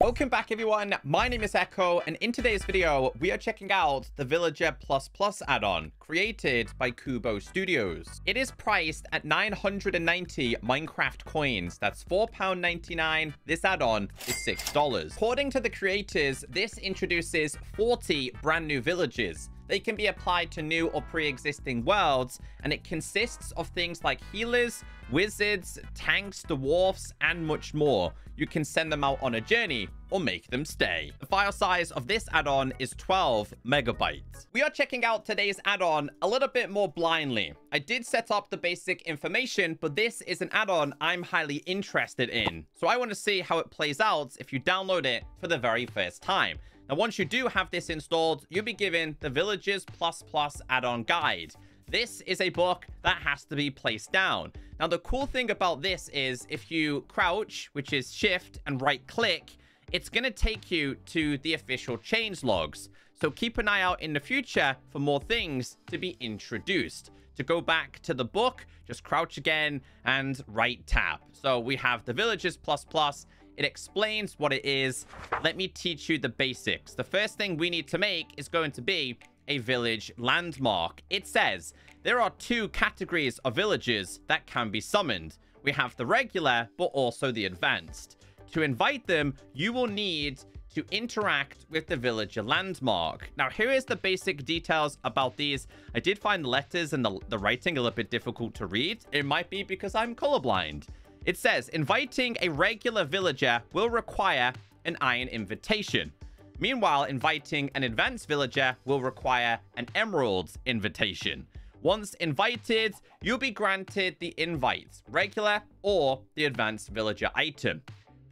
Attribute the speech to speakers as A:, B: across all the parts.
A: Welcome back, everyone. My name is Echo, and in today's video, we are checking out the Villager add-on created by Kubo Studios. It is priced at 990 Minecraft coins. That's £4.99. This add-on is $6. According to the creators, this introduces 40 brand new villages. They can be applied to new or pre-existing worlds, and it consists of things like healers, wizards, tanks, dwarfs, and much more. You can send them out on a journey or make them stay. The file size of this add-on is 12 megabytes. We are checking out today's add-on a little bit more blindly. I did set up the basic information, but this is an add-on I'm highly interested in. So I want to see how it plays out if you download it for the very first time. Now, once you do have this installed, you'll be given the Villagers add-on guide. This is a book that has to be placed down. Now, the cool thing about this is if you crouch, which is shift, and right click, it's going to take you to the official change logs. So keep an eye out in the future for more things to be introduced. To go back to the book, just crouch again and right tap. So we have the Villagers It explains what it is. Let me teach you the basics. The first thing we need to make is going to be a village landmark. It says there are two categories of villages that can be summoned. We have the regular, but also the advanced. To invite them, you will need to interact with the villager landmark. Now, here is the basic details about these. I did find the letters and the writing a little bit difficult to read. It might be because I'm colorblind. It says, inviting a regular villager will require an iron invitation. Meanwhile, inviting an advanced villager will require an emerald invitation. Once invited, you'll be granted the invite, regular or the advanced villager item.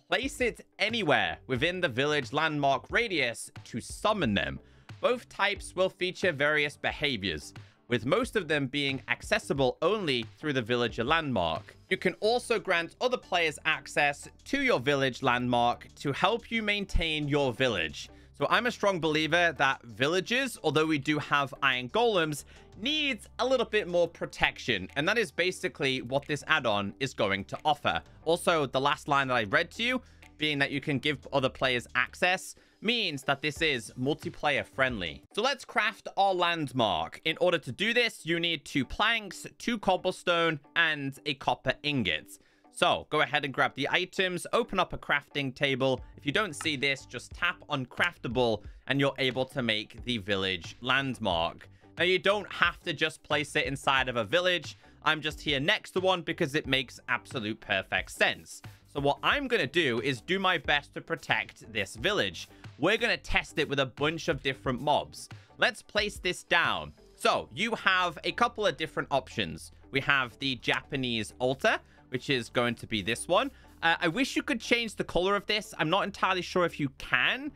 A: Place it anywhere within the village landmark radius to summon them. Both types will feature various behaviors, with most of them being accessible only through the villager landmark. You can also grant other players access to your village landmark to help you maintain your village. So I'm a strong believer that villagers, although we do have iron golems, needs a little bit more protection. And that is basically what this add-on is going to offer. Also, the last line that I read to you, being that you can give other players access, means that this is multiplayer friendly. So let's craft our landmark. In order to do this, you need 2 planks, 2 cobblestone, and a copper ingot. So go ahead and grab the items, open up a crafting table. If you don't see this, just tap on craftable and you're able to make the village landmark. Now, you don't have to just place it inside of a village. I'm just here next to one because it makes absolute perfect sense. So what I'm going to do is do my best to protect this village. We're going to test it with a bunch of different mobs. Let's place this down. So you have a couple of different options. We have the Japanese altar, which is going to be this one. I wish you could change the color of this. I'm not entirely sure if you can,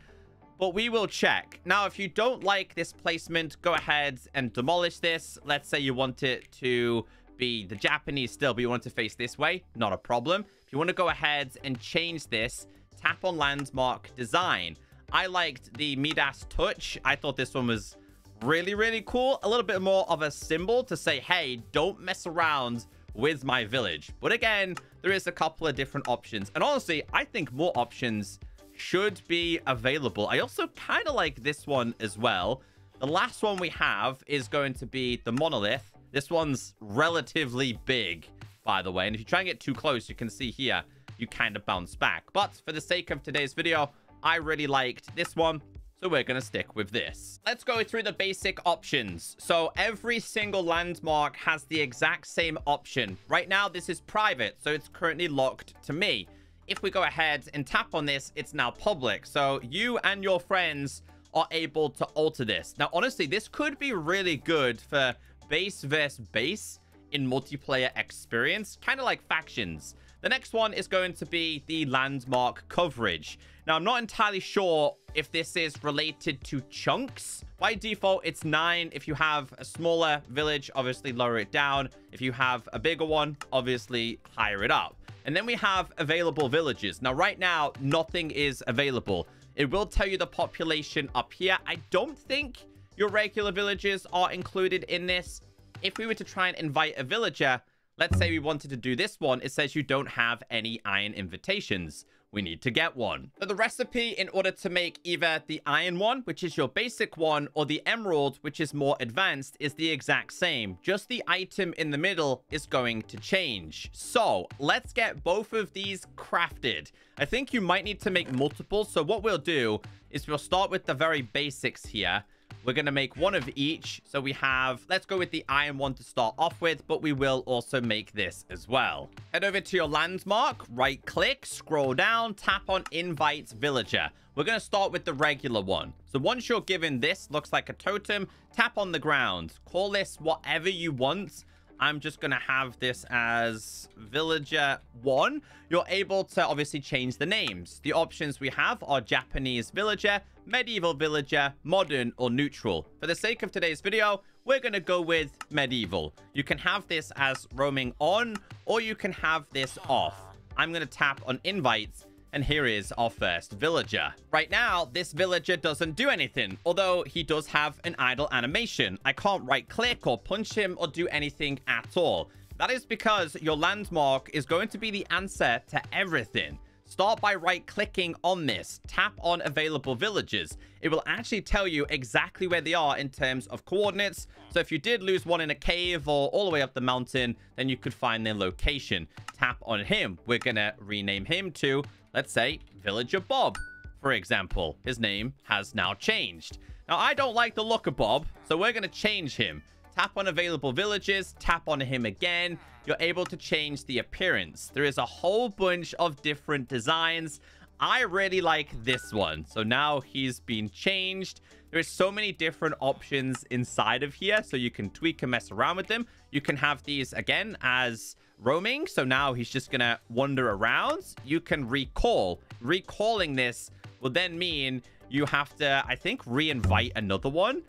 A: but we will check. Now, if you don't like this placement, go ahead and demolish this. Let's say you want it to be the Japanese still, but you want it to face this way. Not a problem. If you want to go ahead and change this, tap on landmark design. I liked the Midas touch. I thought this one was really, really cool. A little bit more of a symbol to say, hey, don't mess around with my village. But again, there is a couple of different options. And honestly, I think more options should be available. I also kind of like this one as well. The last one we have is going to be the monolith. This one's relatively big, by the way. And if you try and get too close, you can see here, you kind of bounce back. But for the sake of today's video, I really liked this one, so we're going to stick with this. Let's go through the basic options. So every single landmark has the exact same option. Right now, this is private, so it's currently locked to me. If we go ahead and tap on this, it's now public. So you and your friends are able to alter this. Now, honestly, this could be really good for base versus base in multiplayer experience, kind of like factions. The next one is going to be the landmark coverage. Now, I'm not entirely sure if this is related to chunks. By default, it's 9. If you have a smaller village, obviously lower it down. If you have a bigger one, obviously higher it up. And then we have available villages. Now, right now, nothing is available. It will tell you the population up here. I don't think your regular villages are included in this. If we were to try and invite a villager, let's say we wanted to do this one, it says you don't have any iron invitations. we need to get one. So the recipe in order to make either the iron one, which is your basic one, or the emerald, which is more advanced, is the exact same. Just the item in the middle is going to change. So let's get both of these crafted. I think you might need to make multiple. So what we'll do is we'll start with the very basics here. We're going to make one of each. So we have, let's go with the iron one to start off with, but we will also make this as well. Head over to your landmark, right click, scroll down, tap on invite villager. We're going to start with the regular one. So once you're given this, looks like a totem, tap on the ground. Call this whatever you want. I'm just going to have this as Villager 1. You're able to obviously change the names. The options we have are Japanese Villager, Medieval Villager, Modern, or Neutral. For the sake of today's video, we're going to go with Medieval. You can have this as roaming on, or you can have this off. I'm going to tap on invites. And here is our first villager. Right now, this villager doesn't do anything, although he does have an idle animation. I can't right click or punch him or do anything at all. That is because your landmark is going to be the answer to everything. Start by right clicking on this. Tap on available villagers. It will actually tell you exactly where they are in terms of coordinates. So if you did lose one in a cave or all the way up the mountain, then you could find their location. Tap on him. We're going to rename him to, let's say, Villager Bob, for example. His name has now changed. Now, I don't like the look of Bob, so we're going to change him. Tap on available villages, tap on him again. You're able to change the appearance. There is a whole bunch of different designs. I really like this one. So now he's been changed. There's so many different options inside of here, so you can tweak and mess around with them. You can have these again as roaming. So now he's just going to wander around. You can recall. Recalling this will then mean you have to, I think, re-invite another one.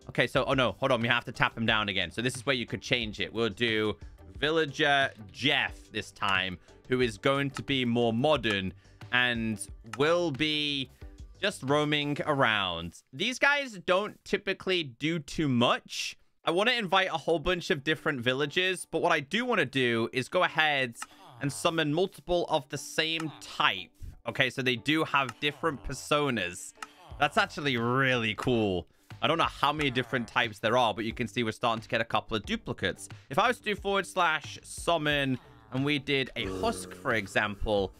A: Okay, so, oh no, hold on. We have to tap him down again. So this is where you could change it. We'll do Villager Jeff this time, who is going to be more modern and will be just roaming around. These guys don't typically do too much. I want to invite a whole bunch of different villages, but what I do want to do is go ahead and summon multiple of the same type. Okay, so they do have different personas. That's actually really cool. I don't know how many different types there are, but you can see we're starting to get a couple of duplicates. If I was to do /summon and we did a husk, for example,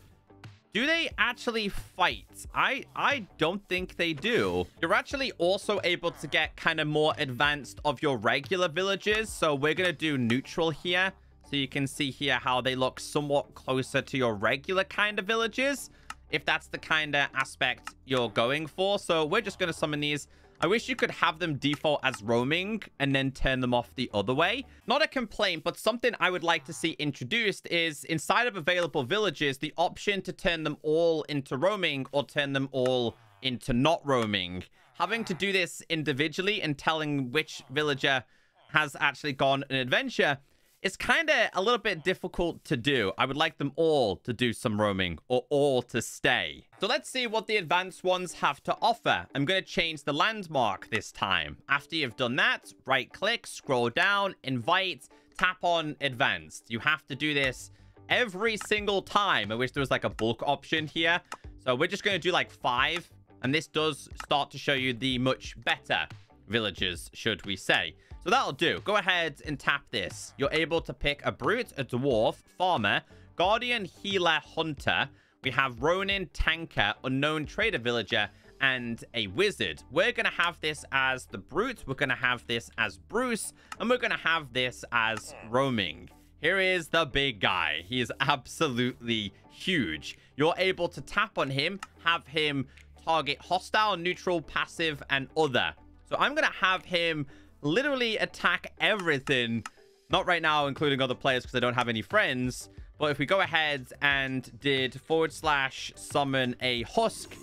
A: do they actually fight? I don't think they do. You're actually also able to get kind of more advanced of your regular villages. So we're going to do neutral here. So you can see here how they look somewhat closer to your regular kind of villages, if that's the kind of aspect you're going for. So we're just going to summon these. I wish you could have them default as roaming and then turn them off the other way. Not a complaint, but something I would like to see introduced is inside of available villages, the option to turn them all into roaming or turn them all into not roaming. Having to do this individually and telling which villager has actually gone an adventure is kind of a little bit difficult to do. I would like them all to do some roaming or all to stay. So let's see what the advanced ones have to offer. I'm going to change the landmark this time. After you've done that, right click, scroll down, invite, tap on advanced. You have to do this every single time. I wish there was like a bulk option here. So we're just going to do like 5. And this does start to show you the much better villagers, should we say. So that'll do. Go ahead and tap this. You're able to pick a brute, a dwarf, farmer, guardian, healer, hunter. We have Ronin, tanker, unknown trader villager, and a wizard. We're going to have this as the brute. We're going to have this as Bruce. And we're going to have this as roaming. Here is the big guy. He is absolutely huge. You're able to tap on him, have him target hostile, neutral, passive, and other. So I'm going to have him literally attack everything. Not right now, including other players, because I don't have any friends. But if we go ahead and did /summon a husk,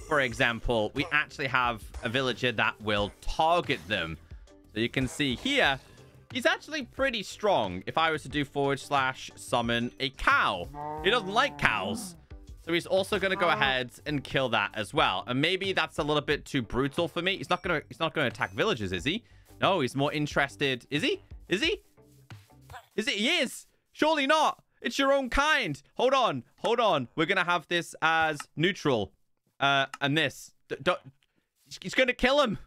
A: for example, we actually have a villager that will target them. So you can see here, he's actually pretty strong. If I was to do /summon a cow, he doesn't like cows. So he's also going to go ahead and kill that as well. And maybe that's a little bit too brutal for me. He's not going to attack villagers, is he? No, he's more interested. Is he? Is he? Is it? He is. Surely not. It's your own kind. Hold on. Hold on. We're going to have this as neutral. And this. He's going to kill him.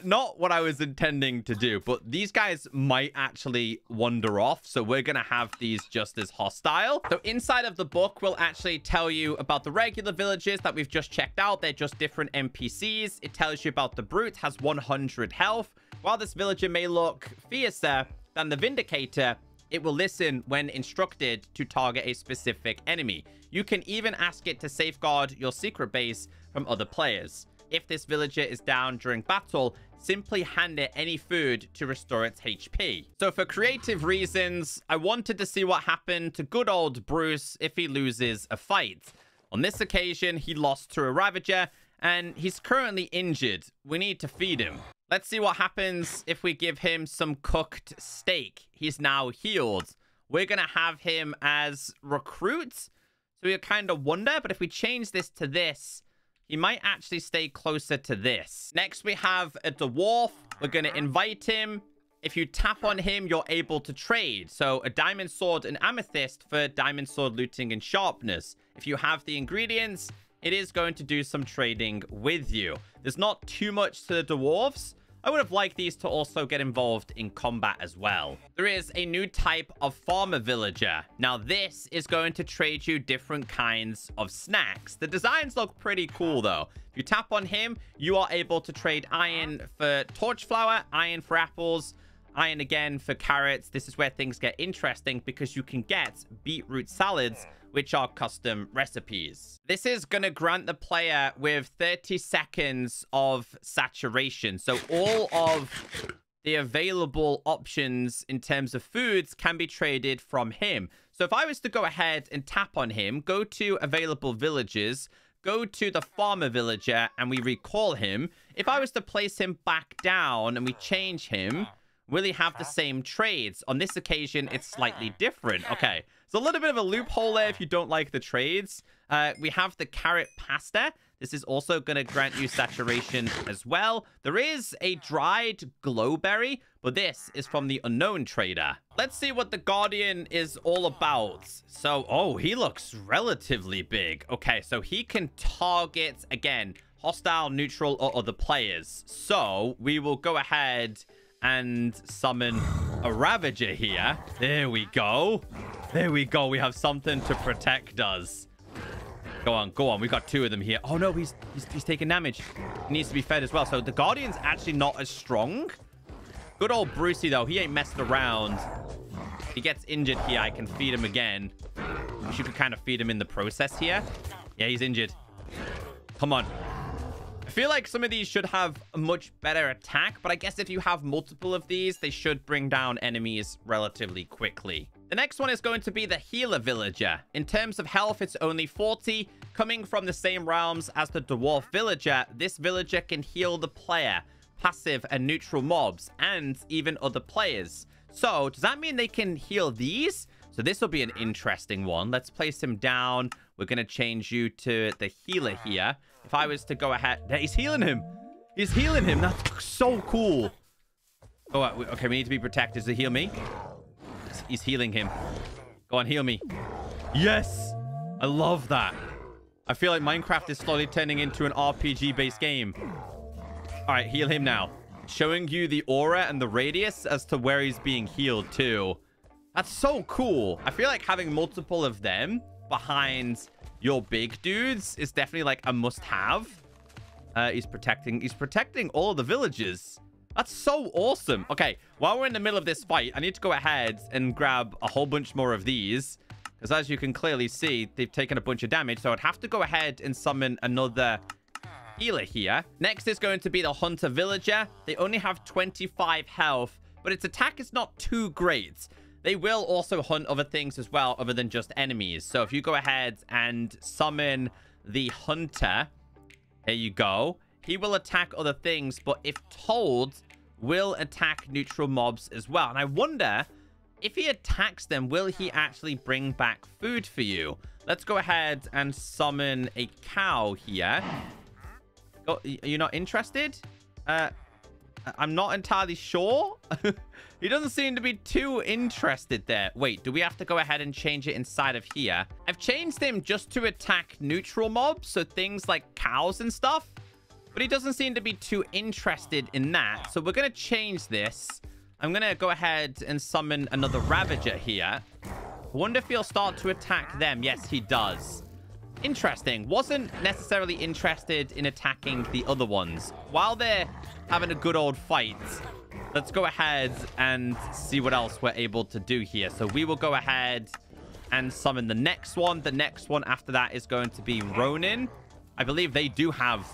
A: Not what I was intending to do, but these guys might actually wander off, so we're gonna have these just as hostile. So inside of the book, we'll actually tell you about the regular villagers that we've just checked out. They're just different NPCs. It tells you about the brute, has 100 health. While this villager may look fiercer than the Vindicator, it will listen when instructed to target a specific enemy. You can even ask it to safeguard your secret base from other players. If this villager is down during battle, simply hand it any food to restore its HP. So for creative reasons, I wanted to see what happened to good old Bruce if he loses a fight. On this occasion, he lost to a Ravager, and he's currently injured. We need to feed him. Let's see what happens if we give him some cooked steak. He's now healed. We're going to have him as recruit. So we kind of wonder, but if we change this to this, he might actually stay closer to this. Next, we have a dwarf. We're going to invite him. If you tap on him, you're able to trade. So a diamond sword and amethyst for diamond sword looting and sharpness. If you have the ingredients, it is going to do some trading with you. There's not too much to the dwarves. I would have liked these to also get involved in combat as well. There is a new type of farmer villager. Now, this is going to trade you different kinds of snacks. The designs look pretty cool, though. If you tap on him, you are able to trade iron for torch flower, iron for apples, iron again for carrots. This is where things get interesting because you can get beetroot salads, which are custom recipes. This is going to grant the player with 30 seconds of saturation. So all of the available options in terms of foods can be traded from him. So if I was to go ahead and tap on him, go to available villages, go to the farmer villager, and we recall him. If I was to place him back down and we change him, will he have the same trades? On this occasion, it's slightly different. Okay, it's a little bit of a loophole there if you don't like the trades. We have the carrot pasta. This is also going to grant you saturation as well. There is a dried glowberry, but this is from the unknown trader. Let's see what the Guardian is all about. So, oh, he looks relatively big. Okay, so he can target, again, hostile, neutral, or other players. So we will go ahead and summon a Ravager here. There we go. There we go. We have something to protect us. Go on, go on. We've got two of them here. Oh, no, he's taking damage. He needs to be fed as well. So the Guardian's actually not as strong. Good old Brucey, though. He ain't messed around. If he gets injured here, I can feed him again. Wish you could kind of feed him in the process here. Yeah, he's injured. Come on. I feel like some of these should have a much better attack, but I guess if you have multiple of these, they should bring down enemies relatively quickly. The next one is going to be the healer villager. In terms of health, it's only 40. Coming from the same realms as the dwarf villager, this villager can heal the player, passive and neutral mobs, and even other players. So does that mean they can heal these? So this will be an interesting one. Let's place him down. We're going to change you to the healer here. If I was to go ahead... He's healing him. He's healing him. That's so cool. Oh, okay, we need to be protected. Does he heal me? He's healing him. Go on, heal me. Yes! I love that. I feel like Minecraft is slowly turning into an RPG-based game. All right, heal him now. Showing you the aura and the radius as to where he's being healed, too. That's so cool. I feel like having multiple of them behind your big dudes is definitely like a must-have. He's protecting all of the villages. That's so awesome. Okay, while we're in the middle of this fight, I need to go ahead and grab a whole bunch more of these. Because as you can clearly see, they've taken a bunch of damage. So I'd have to go ahead and summon another healer here. Next is going to be the hunter villager. They only have 25 health, but its attack is not too great. They will also hunt other things as well, other than just enemies. So if you go ahead and summon the hunter, there you go. He will attack other things, but if told, will attack neutral mobs as well. And I wonder, if he attacks them, will he actually bring back food for you? Let's go ahead and summon a cow here. Oh, are you not interested? I'm not entirely sure. He doesn't seem to be too interested there. Wait, do we have to go ahead and change it inside of here? I've changed him just to attack neutral mobs, so things like cows and stuff. But he doesn't seem to be too interested in that. So we're going to change this. I'm going to go ahead and summon another Ravager here. I wonder if he'll start to attack them. Yes, he does. Interesting. Wasn't necessarily interested in attacking the other ones. While they're having a good old fight, let's go ahead and see what else we're able to do here. So we will go ahead and summon the next one. The next one after that is going to be Ronin. I believe they do have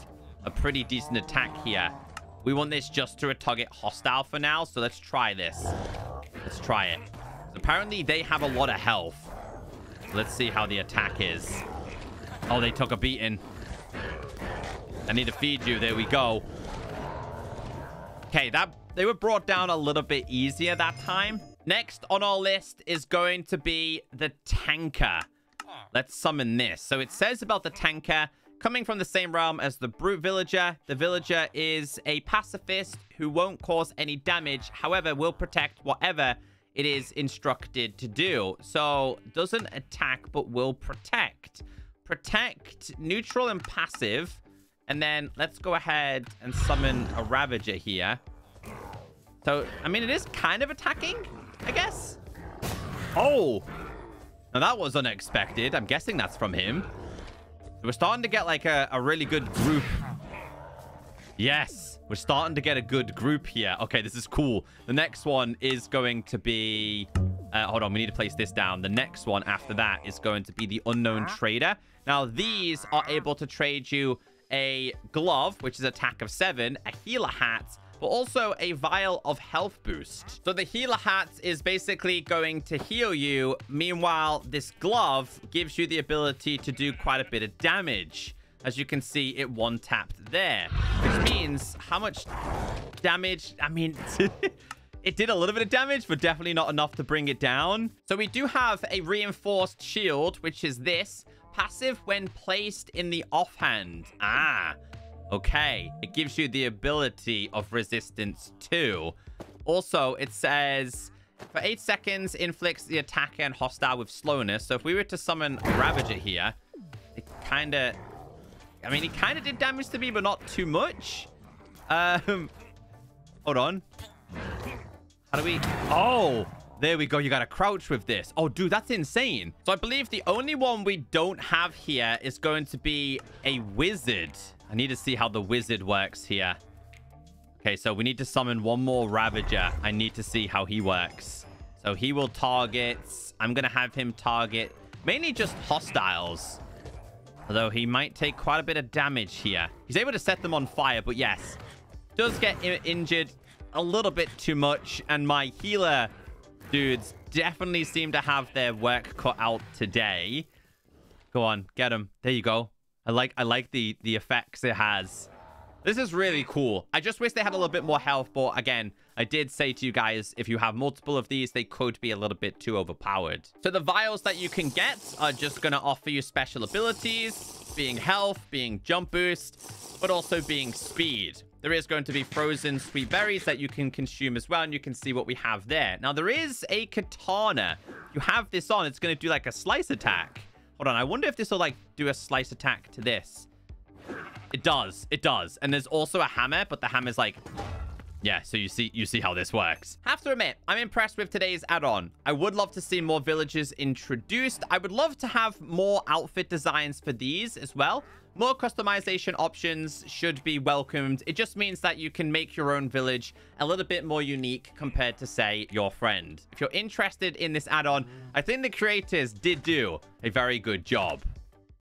A: a pretty decent attack here. We want this just to target hostile for now. So let's try this. Let's try it. So apparently they have a lot of health. Let's see how the attack is. Oh, they took a beating. I need to feed you. There we go. Okay, they were brought down a little bit easier that time. Next on our list is going to be the tanker. Let's summon this. So it says about the tanker, coming from the same realm as the brute villager. The villager is a pacifist who won't cause any damage. However, will protect whatever it is instructed to do. So doesn't attack, but will protect. Protect, neutral, and passive. And then let's go ahead and summon a Ravager here. So, I mean, it is kind of attacking, I guess. Oh, now that was unexpected. I'm guessing that's from him. We're starting to get like a really good group. Yes, we're starting to get a good group here. Okay, this is cool. The next one is going to be... hold on, we need to place this down. The next one after that is going to be the Unknown Trader. Now, these are able to trade you a glove, which is attack of 7, a healer hat, but also a vial of health boost. So the healer hat is basically going to heal you. Meanwhile, this glove gives you the ability to do quite a bit of damage. As you can see, it one-tapped there, which means how much damage? I mean... It did a little bit of damage, but definitely not enough to bring it down. So we do have a reinforced shield, which is this. Passive when placed in the offhand. Ah, okay. It gives you the ability of resistance too. Also, it says for 8 seconds, inflicts the attacker and hostile with slowness. So if we were to summon a Ravager here, it kind of... I mean, it kind of did damage to me, but not too much. Hold on. How do we... Oh, there we go. You got to crouch with this. Oh, dude, that's insane. So I believe the only one we don't have here is going to be a wizard. I need to see how the wizard works here. Okay, so we need to summon one more Ravager. I need to see how he works. So he will target... I'm going to have him target mainly just hostiles. Although he might take quite a bit of damage here. He's able to set them on fire, but yes. Does get injured a little bit too much, and my healer dudes definitely seem to have their work cut out today. Go on, get him. There you go. I like the effects it has. This is really cool. I just wish they had a little bit more health, but again, I did say to you guys, if you have multiple of these, they could be a little bit too overpowered. So the vials that you can get are just going to offer you special abilities, being health, being jump boost, but also being speed. There is going to be frozen sweet berries that you can consume as well, and you can see what we have there. Now, there is a katana. You have this on, it's going to do like a slice attack. Hold on, I wonder if this will like do a slice attack to this. It does. It does. And there's also a hammer, but the hammer's like... Yeah, so you see how this works. Have to admit, I'm impressed with today's add-on. I would love to see more villagers introduced. I would love to have more outfit designs for these as well. More customization options should be welcomed. It just means that you can make your own village a little bit more unique compared to, say, your friend. If you're interested in this add-on, I think the creators did do a very good job.